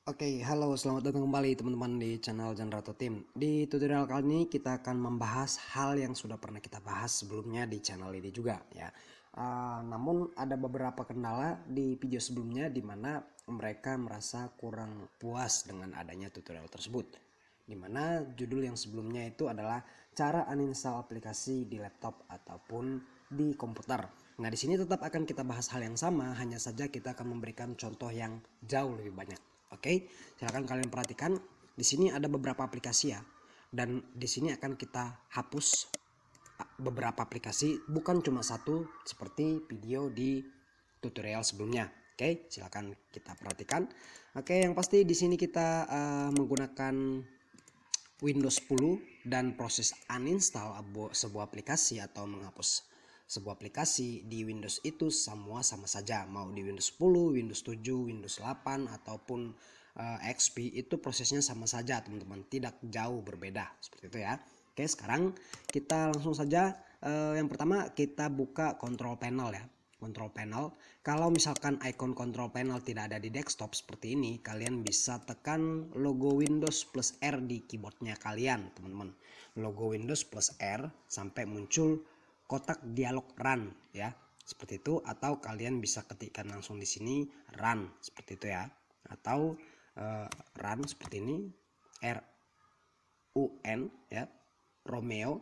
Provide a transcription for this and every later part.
Oke, halo, selamat datang kembali teman-teman di channel Janrato Team. Di tutorial kali ini kita akan membahas hal yang sudah pernah kita bahas sebelumnya di channel ini juga ya. Namun ada beberapa kendala di video sebelumnya di mana mereka merasa kurang puas dengan adanya tutorial tersebut. Di mana judul yang sebelumnya itu adalah cara uninstall aplikasi di laptop ataupun di komputer. Nah, di sini tetap akan kita bahas hal yang sama, hanya saja kita akan memberikan contoh yang jauh lebih banyak. Oke, silakan kalian perhatikan. Di sini ada beberapa aplikasi ya, dan di sini akan kita hapus beberapa aplikasi, bukan cuma satu seperti video di tutorial sebelumnya. Oke, silakan kita perhatikan. Oke, yang pasti di sini kita menggunakan Windows 10 dan proses uninstall sebuah aplikasi atau menghapus sebuah aplikasi di Windows itu semua sama saja, mau di Windows 10, Windows 7, Windows 8 ataupun XP, itu prosesnya sama saja teman-teman, tidak jauh berbeda seperti itu ya. Oke, sekarang kita langsung saja, yang pertama kita buka control panel ya. Control panel, kalau misalkan icon control panel tidak ada di desktop seperti ini, kalian bisa tekan logo Windows plus R di keyboardnya kalian teman-teman. Logo Windows plus R sampai muncul kotak dialog run ya, seperti itu. Atau kalian bisa ketikkan langsung di sini run seperti itu ya, atau run seperti ini, RUN ya, Romeo,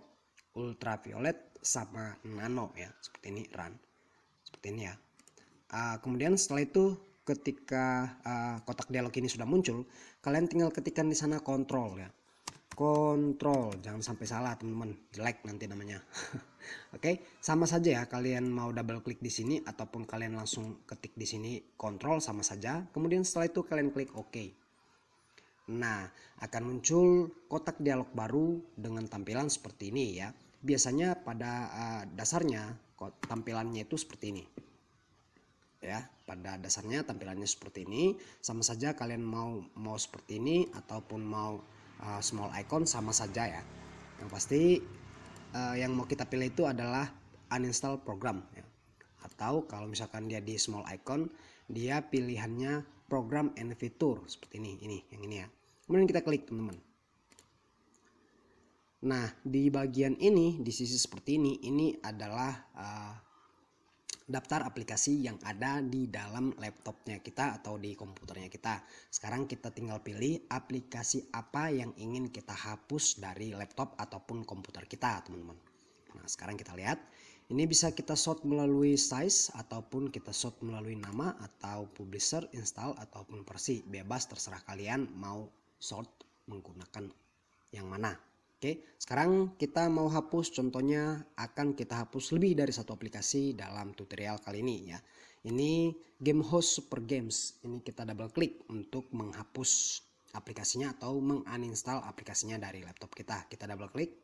ultraviolet sama nano ya, seperti ini run, seperti ini ya. Kemudian setelah itu ketika kotak dialog ini sudah muncul, kalian tinggal ketikkan di sana kontrol ya. Kontrol, jangan sampai salah teman-teman, jelek nanti namanya. Oke, sama saja ya, kalian mau double klik di sini ataupun kalian langsung ketik di sini kontrol sama saja. Kemudian setelah itu kalian klik OK. Nah, akan muncul kotak dialog baru dengan tampilan seperti ini ya. Biasanya pada dasarnya tampilannya itu seperti ini. Ya, pada dasarnya tampilannya seperti ini. Sama saja kalian mau seperti ini ataupun mau small icon sama saja ya. Yang pasti yang mau kita pilih itu adalah uninstall program ya. Atau kalau misalkan dia di small icon, dia pilihannya program and fitur seperti ini yang ini ya. Kemudian kita klik teman-teman. Nah, di bagian ini, di sisi seperti ini adalah daftar aplikasi yang ada di dalam laptopnya kita atau di komputernya kita. Sekarang kita tinggal pilih aplikasi apa yang ingin kita hapus dari laptop ataupun komputer kita teman-teman. Nah, sekarang kita lihat, ini bisa kita sort melalui size ataupun kita sort melalui nama atau publisher, install ataupun versi. Bebas, terserah kalian mau sort menggunakan yang mana. Oke, sekarang kita mau hapus, contohnya akan kita hapus lebih dari satu aplikasi dalam tutorial kali ini ya. Ini Game Host Super Games. Ini kita double klik untuk menghapus aplikasinya atau menguninstall aplikasinya dari laptop kita. Kita double klik.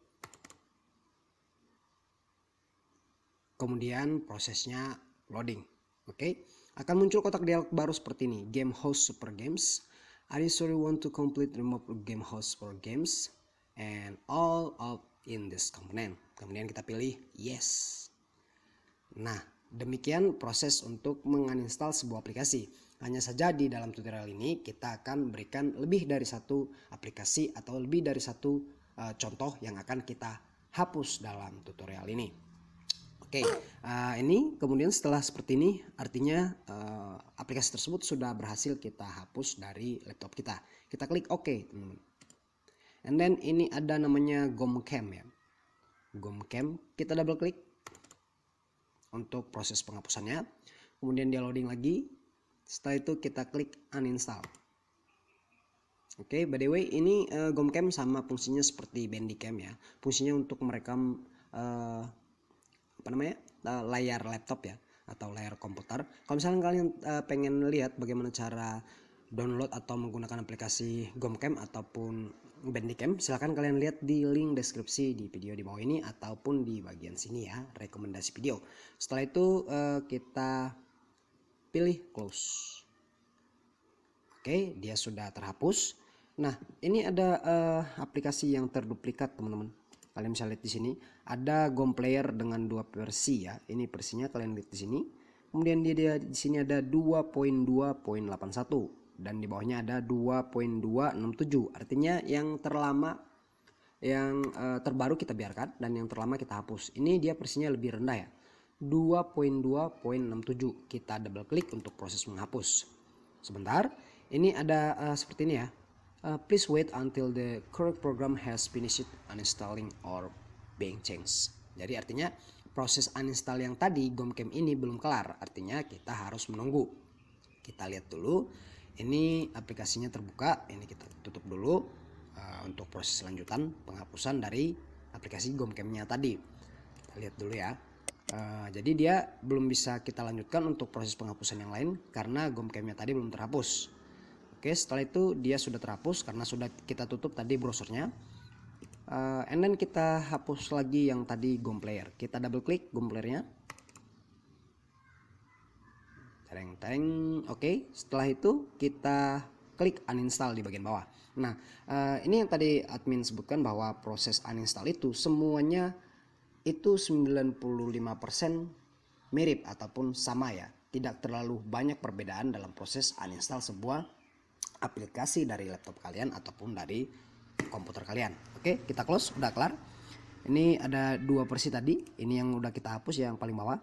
Kemudian prosesnya loading. Oke, akan muncul kotak dialog baru seperti ini. Game Host Super Games. Are you sure you want to complete remove Game Host Super Games and all of in this component? Kemudian kita pilih yes. Nah, demikian proses untuk menguninstall sebuah aplikasi. Hanya saja di dalam tutorial ini kita akan berikan lebih dari satu aplikasi atau lebih dari satu contoh yang akan kita hapus dalam tutorial ini. Oke, ini kemudian setelah seperti ini artinya aplikasi tersebut sudah berhasil kita hapus dari laptop kita. Kita klik OK teman-teman. And then ini ada namanya GomCam ya. GomCam, kita double klik untuk proses penghapusannya. Kemudian dia loading lagi. Setelah itu kita klik uninstall. Oke, by the way ini GomCam sama fungsinya seperti Bandicam ya. Fungsinya untuk merekam layar laptop ya atau layar komputer. Kalau misalnya kalian pengen lihat bagaimana cara download atau menggunakan aplikasi GomCam ataupun Bandicam, silahkan kalian lihat di link deskripsi di video di bawah ini ataupun di bagian sini ya, rekomendasi video. Setelah itu kita pilih close. Oke, dia sudah terhapus. Nah, ini ada aplikasi yang terduplikat teman-teman. Kalian bisa lihat di sini ada Gom Player dengan 2 versi ya. Ini versinya kalian lihat di sini. Kemudian dia di sini ada 2.2.81. dan di bawahnya ada 2.267. Artinya yang terlama, yang terbaru kita biarkan dan yang terlama kita hapus. Ini dia versinya lebih rendah ya, 2.2.67. Kita double klik untuk proses menghapus. Sebentar, ini ada seperti ini ya. Please wait until the correct program has finished uninstalling or being changed. Jadi artinya proses uninstall yang tadi GOMCAM ini belum kelar, artinya kita harus menunggu. Kita lihat dulu, ini aplikasinya terbuka, ini kita tutup dulu untuk proses lanjutan penghapusan dari aplikasi GOMCAM-nya tadi. Kita lihat dulu ya. Jadi dia belum bisa kita lanjutkan untuk proses penghapusan yang lain karena GOMCAM-nya tadi belum terhapus. Oke, setelah itu dia sudah terhapus karena sudah kita tutup tadi browsernya. And then kita hapus lagi yang tadi GOM Player. Kita double klik GOM Player-nya. Tereng. Oke, setelah itu kita klik uninstall di bagian bawah. Nah, ini yang tadi admin sebutkan bahwa proses uninstall itu semuanya itu 95% mirip ataupun sama ya. Tidak terlalu banyak perbedaan dalam proses uninstall sebuah aplikasi dari laptop kalian ataupun dari komputer kalian. Oke, kita close, udah kelar. Ini ada dua versi tadi. Ini yang udah kita hapus yang paling bawah.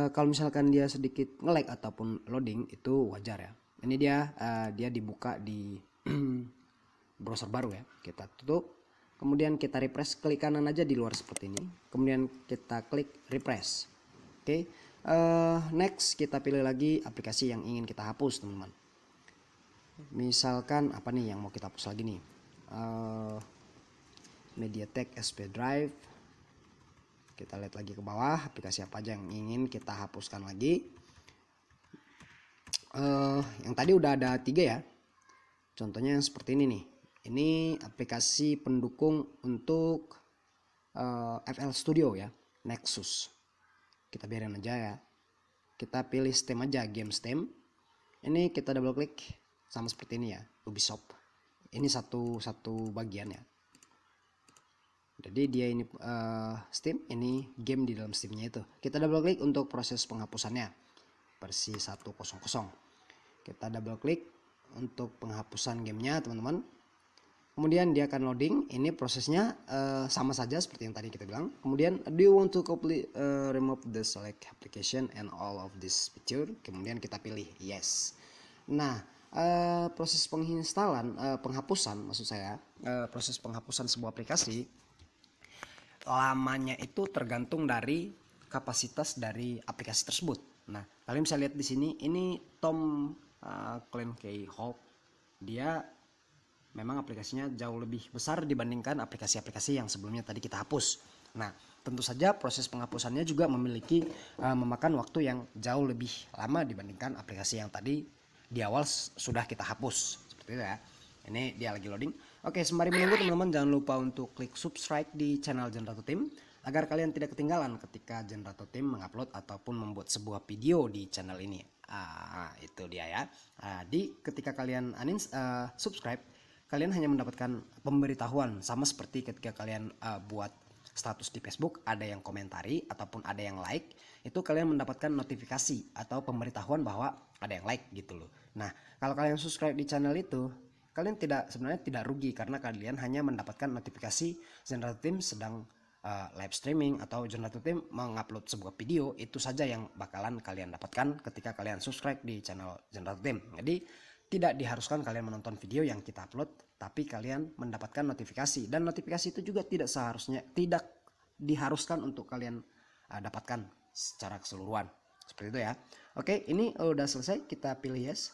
Kalau misalkan dia sedikit nge-lag ataupun loading itu wajar ya. Ini dia dibuka di browser baru ya. Kita tutup. Kemudian kita refresh, klik kanan aja di luar seperti ini. Kemudian kita klik refresh. Oke. Next kita pilih lagi aplikasi yang ingin kita hapus, teman-teman. Misalkan apa nih yang mau kita hapus lagi nih? MediaTek SP Drive. Kita lihat lagi ke bawah aplikasi apa aja yang ingin kita hapuskan lagi. Yang tadi udah ada 3 ya. Contohnya yang seperti ini nih. Ini aplikasi pendukung untuk FL Studio ya, Nexus. Kita biarin aja ya. Kita pilih Steam aja, game Steam. Ini kita double klik sama seperti ini ya, Ubisoft. Ini satu bagian ya. Jadi dia ini Steam, ini game di dalam Steamnya itu. Kita double klik untuk proses penghapusannya versi 1.0. Kita double klik untuk penghapusan gamenya, teman-teman. Kemudian dia akan loading. Ini prosesnya sama saja seperti yang tadi kita bilang. Kemudian do you want to remove the select application and all of this picture? Kemudian kita pilih yes. Nah, proses penghapusan maksud saya, proses penghapusan sebuah aplikasi lamanya itu tergantung dari kapasitas dari aplikasi tersebut. Nah, kalian bisa lihat di sini, ini Tom Clancy Hawk. Dia memang aplikasinya jauh lebih besar dibandingkan aplikasi-aplikasi yang sebelumnya tadi kita hapus. Nah, tentu saja proses penghapusannya juga memiliki memakan waktu yang jauh lebih lama dibandingkan aplikasi yang tadi di awal sudah kita hapus. Seperti itu ya. Ini dia lagi loading. Oke, sembari menunggu teman-teman jangan lupa untuk klik subscribe di channel Jenrato Tim agar kalian tidak ketinggalan ketika Jenrato Tim mengupload ataupun membuat sebuah video di channel ini. Itu dia ya. Ketika kalian subscribe, kalian hanya mendapatkan pemberitahuan sama seperti ketika kalian buat status di Facebook, ada yang komentari ataupun ada yang like, itu kalian mendapatkan notifikasi atau pemberitahuan bahwa ada yang like gitu loh. Nah, kalau kalian subscribe di channel itu, kalian sebenarnya tidak rugi karena kalian hanya mendapatkan notifikasi Jenrato Tim sedang live streaming atau Jenrato Tim mengupload sebuah video. Itu saja yang bakalan kalian dapatkan ketika kalian subscribe di channel Jenrato Tim. Jadi tidak diharuskan kalian menonton video yang kita upload, tapi kalian mendapatkan notifikasi, dan notifikasi itu juga tidak diharuskan untuk kalian dapatkan secara keseluruhan. Seperti itu ya. Oke, ini udah selesai, kita pilih yes.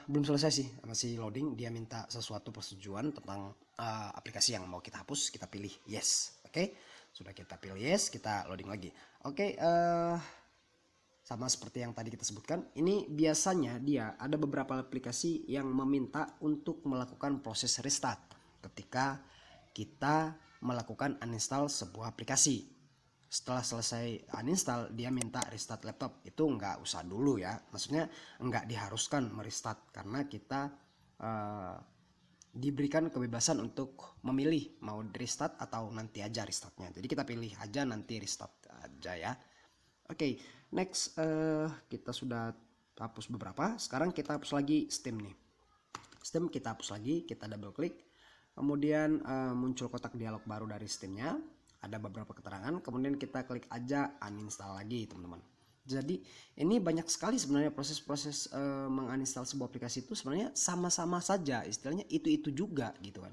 Belum selesai sih, masih loading. Dia minta sesuatu persetujuan tentang aplikasi yang mau kita hapus. Kita pilih yes. Oke, sudah kita pilih yes, kita loading lagi. Oke, sama seperti yang tadi kita sebutkan, ini biasanya dia ada beberapa aplikasi yang meminta untuk melakukan proses restart ketika kita melakukan uninstall sebuah aplikasi. Setelah selesai uninstall, dia minta restart laptop. Itu nggak usah dulu ya, maksudnya nggak diharuskan merestart karena kita diberikan kebebasan untuk memilih mau restart atau nanti aja restartnya. Jadi kita pilih aja nanti restart aja ya. Oke, next kita sudah hapus beberapa. Sekarang kita hapus lagi Steam nih. Steam kita hapus lagi, kita double klik. Kemudian muncul kotak dialog baru dari Steamnya, ada beberapa keterangan. Kemudian kita klik aja uninstall lagi teman-teman. Jadi ini banyak sekali sebenarnya proses-proses menginstal sebuah aplikasi itu sebenarnya sama-sama saja, istilahnya itu juga gitu kan.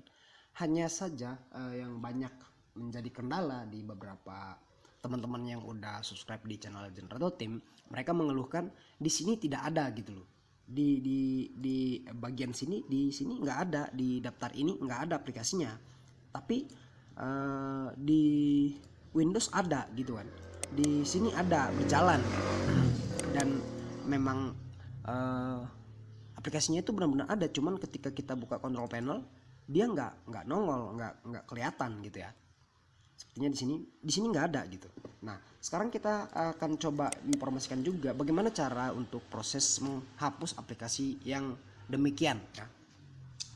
Hanya saja yang banyak menjadi kendala di beberapa teman-teman yang udah subscribe di channel Generato Team, mereka mengeluhkan di sini tidak ada gitu loh. Di bagian sini, di sini nggak ada, di daftar ini nggak ada aplikasinya, tapi di Windows ada gitu kan, di sini ada berjalan. Dan memang aplikasinya itu benar-benar ada, cuman ketika kita buka control panel dia nggak nongol, nggak kelihatan gitu ya. Sepertinya di sini nggak ada gitu. Nah, sekarang kita akan coba informasikan juga bagaimana cara untuk proses menghapus aplikasi yang demikian ya.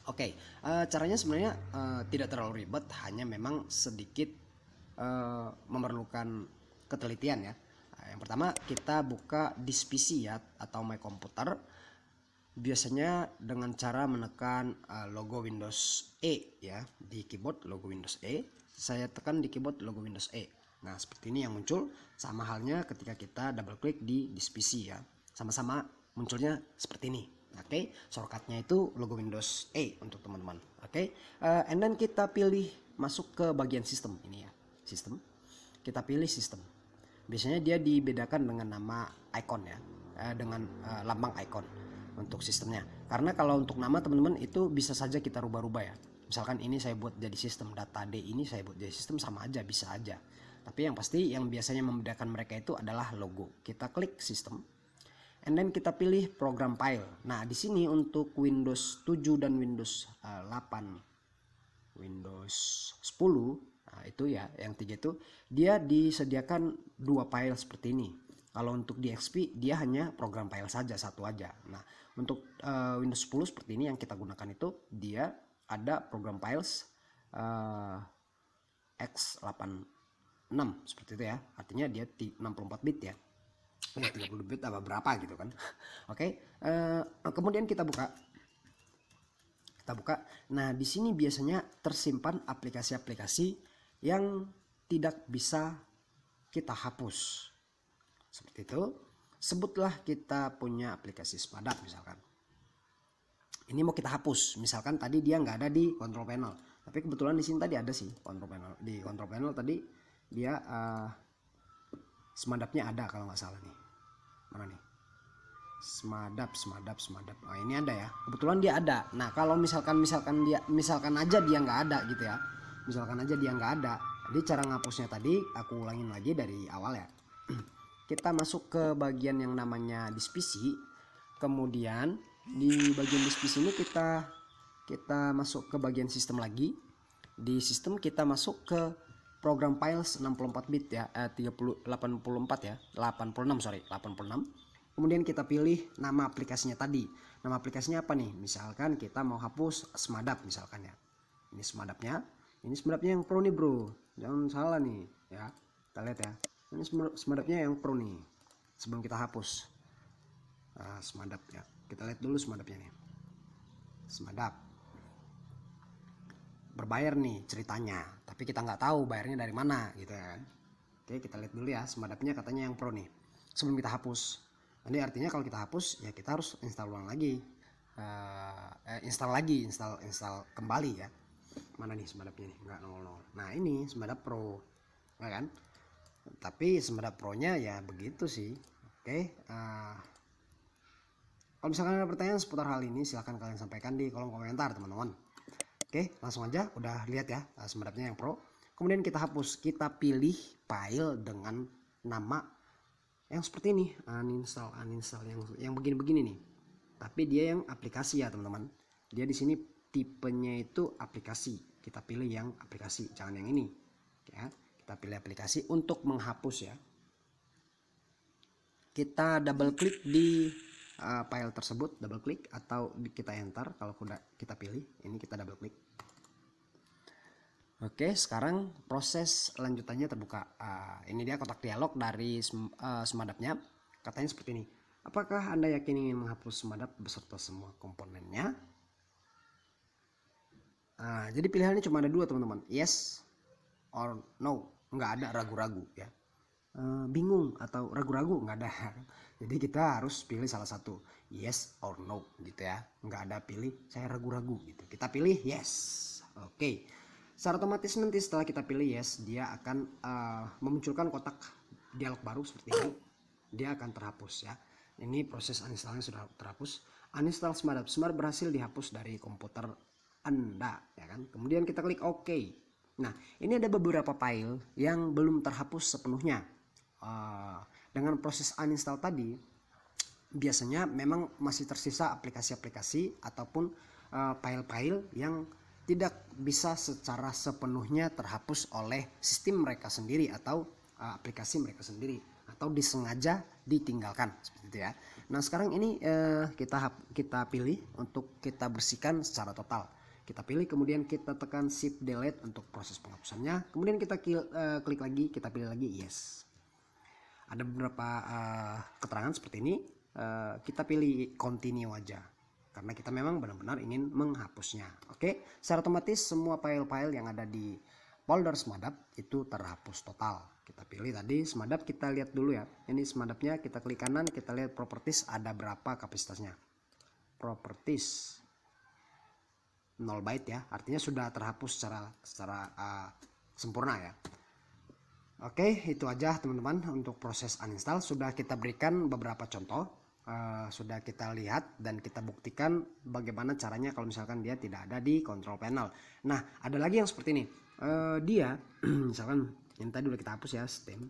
Oke, caranya sebenarnya tidak terlalu ribet, hanya memang sedikit memerlukan ketelitian ya. Yang pertama kita buka This PC ya, atau My Computer. Biasanya dengan cara menekan logo Windows E ya, di keyboard logo Windows E. Saya tekan di keyboard logo Windows E. Nah, seperti ini yang muncul, sama halnya ketika kita double klik di This PC ya. Sama-sama munculnya seperti ini. Oke, shortcutnya itu logo Windows E untuk teman-teman. Oke, and then kita pilih masuk ke bagian sistem ini ya. Sistem. Kita pilih sistem. Biasanya dia dibedakan dengan nama icon ya, dengan lambang icon untuk sistemnya. Karena kalau untuk nama teman-teman itu bisa saja kita rubah-rubah ya. Misalkan ini saya buat jadi sistem data D, ini saya buat jadi sistem, sama aja, bisa aja. Tapi yang pasti yang biasanya membedakan mereka itu adalah logo. Kita klik sistem, and then kita pilih program file. Nah, di sini untuk Windows 7 dan Windows 8, Windows 10, nah itu ya, yang tiga itu dia disediakan dua file seperti ini. Kalau untuk di XP dia hanya program file saja, satu aja. Nah, untuk Windows 10 seperti ini yang kita gunakan itu dia ada program files x86 seperti itu ya. Artinya dia 64 bit ya. 30 bit apa berapa gitu kan. Oke, kemudian kita buka. Nah, di sini biasanya tersimpan aplikasi-aplikasi yang tidak bisa kita hapus. Seperti itu. Sebutlah kita punya aplikasi Smadap misalkan. Ini mau kita hapus, misalkan tadi dia nggak ada di control panel, tapi kebetulan di sini tadi ada sih control panel. Di control panel tadi dia Smadapnya ada kalau nggak salah nih. Mana nih? Smadap. Oh, ini ada ya. Kebetulan dia ada. Nah, kalau misalkan aja dia nggak ada gitu ya. Misalkan aja dia nggak ada. Jadi cara ngapusnya tadi aku ulangin lagi dari awal ya. Kita masuk ke bagian yang namanya This PC. Kemudian di bagian This PC ini kita masuk ke bagian sistem lagi. Di sistem kita masuk ke program files 64 bit ya, 86. Kemudian kita pilih nama aplikasinya tadi. Nama aplikasinya apa nih? Misalkan kita mau hapus Smadap misalkan ya. Ini Smadapnya. Ini Smadapnya yang pro nih, bro. Jangan salah nih ya. Kita lihat ya. Ini Smadapnya yang pro nih. Sebelum kita hapus Smadap ya. Kita lihat dulu Smadapnya nih. Smadap berbayar nih ceritanya, tapi kita nggak tahu bayarnya dari mana gitu ya kan. Oke, kita lihat dulu ya. Smadapnya katanya yang pro nih. Sebelum kita hapus. Nanti artinya kalau kita hapus ya kita harus install ulang lagi. Install kembali ya. Mana nih Smadapnya nih? Nggak nongol. Nah, ini Smadap Pro. Ya kan? Tapi Smadap Pro-nya ya begitu sih. Oke, kalau misalkan ada pertanyaan seputar hal ini silahkan kalian sampaikan di kolom komentar teman-teman. Oke, langsung aja udah lihat ya Smadapnya yang Pro. Kemudian kita hapus, kita pilih file dengan nama yang seperti ini, uninstall yang begini-begini nih. Tapi dia yang aplikasi ya teman-teman. Dia di sini tipenya itu aplikasi. Kita pilih yang aplikasi, jangan yang ini. Ya. Kita pilih aplikasi untuk menghapus ya. Kita double klik di file tersebut, double klik atau kita enter kalau kita pilih. Ini kita double klik. Oke, sekarang proses lanjutannya terbuka. Ini dia kotak dialog dari Smadapnya. Katanya seperti ini. Apakah Anda yakin ingin menghapus Smadap beserta semua komponennya? Nah, jadi pilihannya cuma ada dua teman-teman, yes or no, nggak ada ragu-ragu ya. Bingung atau ragu-ragu nggak ada. Jadi kita harus pilih salah satu, yes or no gitu ya, nggak ada pilih saya ragu-ragu gitu, kita pilih yes. Oke. Secara otomatis nanti setelah kita pilih yes, dia akan memunculkan kotak dialog baru seperti ini, dia akan terhapus ya. Ini proses uninstallnya sudah terhapus. Uninstall Smadap berhasil dihapus dari komputer Anda ya kan. Kemudian kita klik OK. Nah, ini ada beberapa file yang belum terhapus sepenuhnya. Dengan proses uninstall tadi, biasanya memang masih tersisa aplikasi-aplikasi ataupun file-file yang tidak bisa secara sepenuhnya terhapus oleh sistem mereka sendiri atau aplikasi mereka sendiri, atau disengaja ditinggalkan seperti itu ya. Nah, sekarang ini kita pilih untuk kita bersihkan secara total. Kita pilih, kemudian kita tekan shift delete untuk proses penghapusannya. Kemudian kita klik lagi, kita pilih lagi yes. Ada beberapa keterangan seperti ini. Kita pilih continue aja karena kita memang benar-benar ingin menghapusnya. Oke, secara otomatis semua file-file yang ada di folder Smadap itu terhapus total. Kita pilih tadi Smadap, kita lihat dulu ya. Ini Smadapnya, kita klik kanan, kita lihat properties ada berapa kapasitasnya. Properties 0 byte ya, artinya sudah terhapus secara sempurna ya. Oke, itu aja teman-teman untuk proses uninstall. Sudah kita berikan beberapa contoh, sudah kita lihat dan kita buktikan bagaimana caranya kalau misalkan dia tidak ada di control panel. Nah, ada lagi yang seperti ini. Dia misalkan yang tadi udah kita hapus ya, Steam.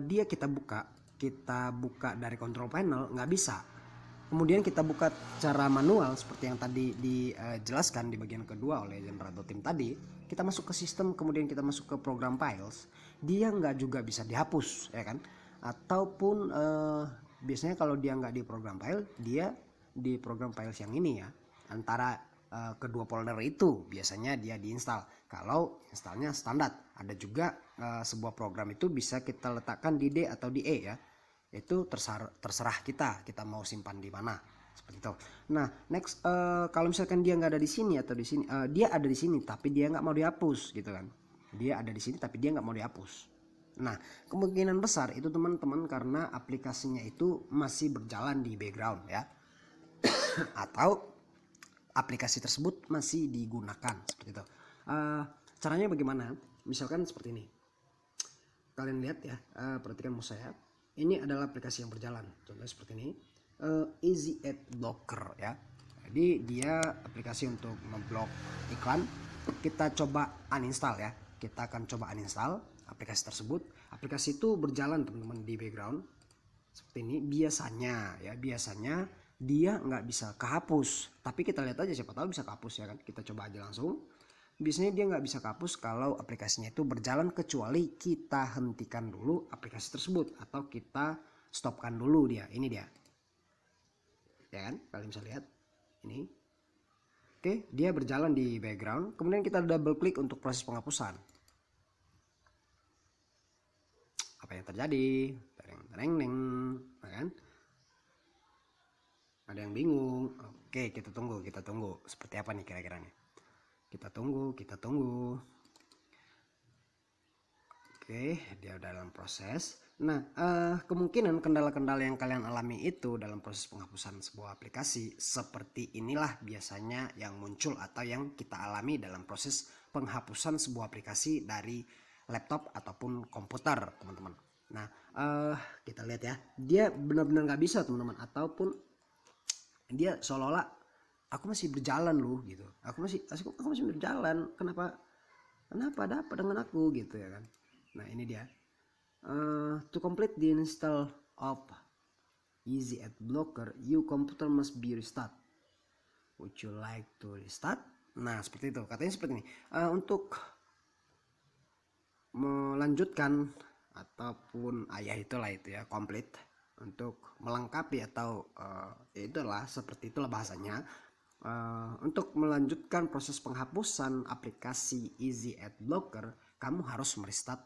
Dia kita buka dari control panel nggak bisa. Kemudian kita buka cara manual seperti yang tadi dijelaskan di bagian kedua oleh Generator Team tadi. Kita masuk ke sistem, kemudian kita masuk ke program files, dia nggak juga bisa dihapus ya kan. Ataupun biasanya kalau dia nggak di program file, dia di program files yang ini ya, antara kedua folder itu biasanya dia diinstal. Kalau installnya standar, ada juga sebuah program itu bisa kita letakkan di D atau di E ya. Itu terserah kita mau simpan di mana seperti itu. Nah, next kalau misalkan dia nggak ada di sini atau di sini, dia ada di sini tapi dia nggak mau dihapus gitu kan. Dia ada di sini tapi dia nggak mau dihapus. Nah, kemungkinan besar itu teman-teman karena aplikasinya itu masih berjalan di background ya. Atau aplikasi tersebut masih digunakan seperti itu. Caranya bagaimana? Misalkan seperti ini. Kalian lihat ya, perhatikan mouse saya. Ini adalah aplikasi yang berjalan. Contohnya seperti ini, Easy Ad Blocker ya. Jadi dia aplikasi untuk ngeblok iklan. Kita coba uninstall ya. Kita akan coba uninstall aplikasi tersebut. Aplikasi itu berjalan teman-teman di background seperti ini. Biasanya dia nggak bisa kehapus. Tapi kita lihat aja, siapa tahu bisa kehapus ya kan. Kita coba aja langsung. Biasanya dia nggak bisa kehapus kalau aplikasinya itu berjalan, kecuali kita hentikan dulu aplikasi tersebut atau kita stopkan dulu dia. Ini dia ya kan, kalian bisa lihat ini. Oke, dia berjalan di background. Kemudian kita double klik untuk proses penghapusan. Apa yang terjadi? Tereng, ya kan? Ada yang bingung. Oke, kita tunggu seperti apa nih kira-kira nih. Kita tunggu. Oke, dia udah dalam proses. Nah, kemungkinan kendala-kendala yang kalian alami itu dalam proses penghapusan sebuah aplikasi seperti inilah biasanya yang muncul atau yang kita alami dalam proses penghapusan sebuah aplikasi dari laptop ataupun komputer, teman-teman. Nah, kita lihat ya, dia benar-benar nggak bisa, teman-teman, ataupun dia seolah-olah aku masih berjalan loh gitu. Aku masih berjalan. Kenapa ada apa dengan aku gitu ya kan. Nah, ini dia. To complete the install of Easy Ad Blocker, your computer must be restart. Would you like to restart? Nah, seperti itu. Katanya seperti ini. Untuk melanjutkan ataupun itulah itu ya, complete, untuk melengkapi atau itulah seperti itulah bahasanya. Untuk melanjutkan proses penghapusan aplikasi Easy Ad Blocker, kamu harus merestart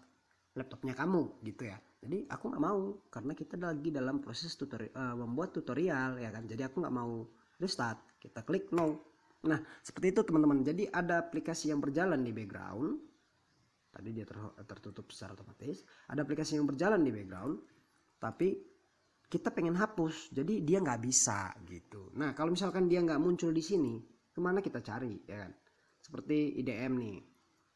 laptopnya kamu gitu ya. Jadi aku nggak mau karena kita lagi dalam proses membuat tutorial ya kan. Jadi aku nggak mau restart. Kita klik no. Nah seperti itu teman-teman. Jadi ada aplikasi yang berjalan di background. Tadi dia tertutup secara otomatis. Ada aplikasi yang berjalan di background. Tapi kita pengen hapus. Jadi dia nggak bisa gitu. Nah kalau misalkan dia nggak muncul di sini, kemana kita cari ya kan? Seperti IDM nih,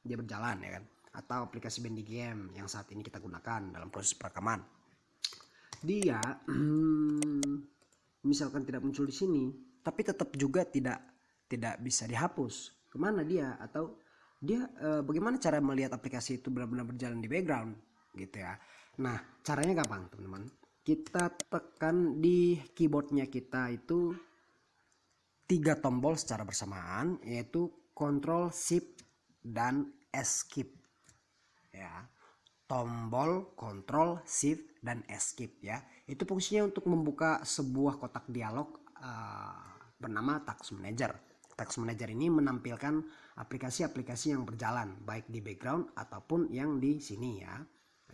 dia berjalan ya kan? Atau aplikasi Bendigame yang saat ini kita gunakan dalam proses perekaman. Dia misalkan tidak muncul di sini, tapi tetap juga tidak bisa dihapus. Kemana dia? Atau dia bagaimana cara melihat aplikasi itu benar-benar berjalan di background gitu ya. Nah caranya gampang teman-teman. Kita tekan di keyboardnya kita itu 3 tombol secara bersamaan, yaitu Ctrl, Shift, dan Escape ya. Tombol Ctrl, Shift, dan Escape ya. Itu fungsinya untuk membuka sebuah kotak dialog bernama Task Manager. Task Manager ini menampilkan aplikasi-aplikasi yang berjalan baik di background ataupun yang di sini ya.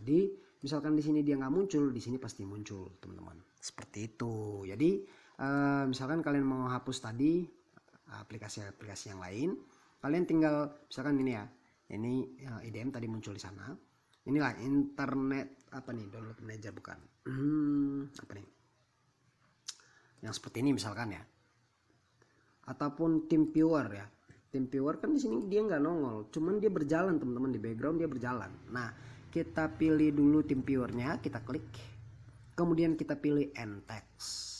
Jadi misalkan di sini dia nggak muncul, di sini pasti muncul teman-teman. Seperti itu. Jadi misalkan kalian mau hapus tadi aplikasi-aplikasi yang lain, kalian tinggal misalkan ini ya, ini IDM tadi muncul di sana. Inilah internet apa nih, download manager bukan? Apa nih? Yang seperti ini misalkan ya. Ataupun TeamViewer ya. TeamViewer kan di sini dia nggak nongol, cuman dia berjalan teman-teman, di background dia berjalan. Nah kita pilih dulu TeamViewer-nya, kita klik, kemudian kita pilih End Text.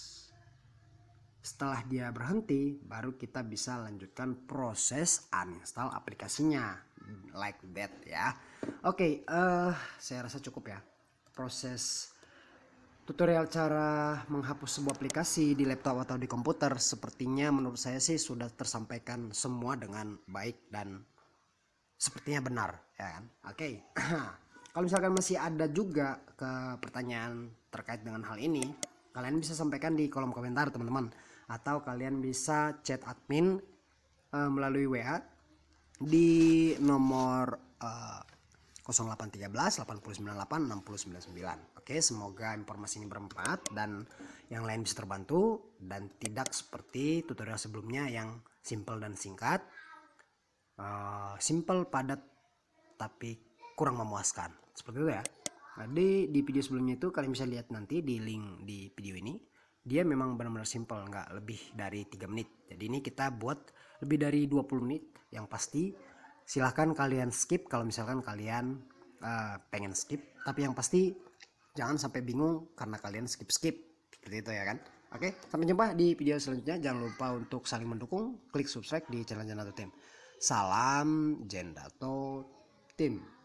Setelah dia berhenti, baru kita bisa lanjutkan proses uninstall aplikasinya, like that ya. Oke, saya rasa cukup ya proses tutorial cara menghapus sebuah aplikasi di laptop atau di komputer. Sepertinya menurut saya sih sudah tersampaikan semua dengan baik dan sepertinya benar ya kan. Oke. Kalau misalkan masih ada juga pertanyaan terkait dengan hal ini, kalian bisa sampaikan di kolom komentar teman-teman, atau kalian bisa chat admin melalui WA di nomor 0813 898 6099. Oke, semoga informasi ini bermanfaat dan yang lain bisa terbantu dan tidak seperti tutorial sebelumnya yang simple dan singkat, simple, padat, tapi kurang memuaskan. Seperti itu ya. Nah, di video sebelumnya itu kalian bisa lihat nanti di link di video ini. Dia memang benar-benar simple, nggak lebih dari 3 menit. Jadi ini kita buat lebih dari 20 menit. Yang pasti silahkan kalian skip kalau misalkan kalian pengen skip. Tapi yang pasti jangan sampai bingung karena kalian skip-skip. Seperti itu ya kan. Oke, sampai jumpa di video selanjutnya. Jangan lupa untuk saling mendukung. Klik subscribe di channel Jendato Team. Salam Jendato Team.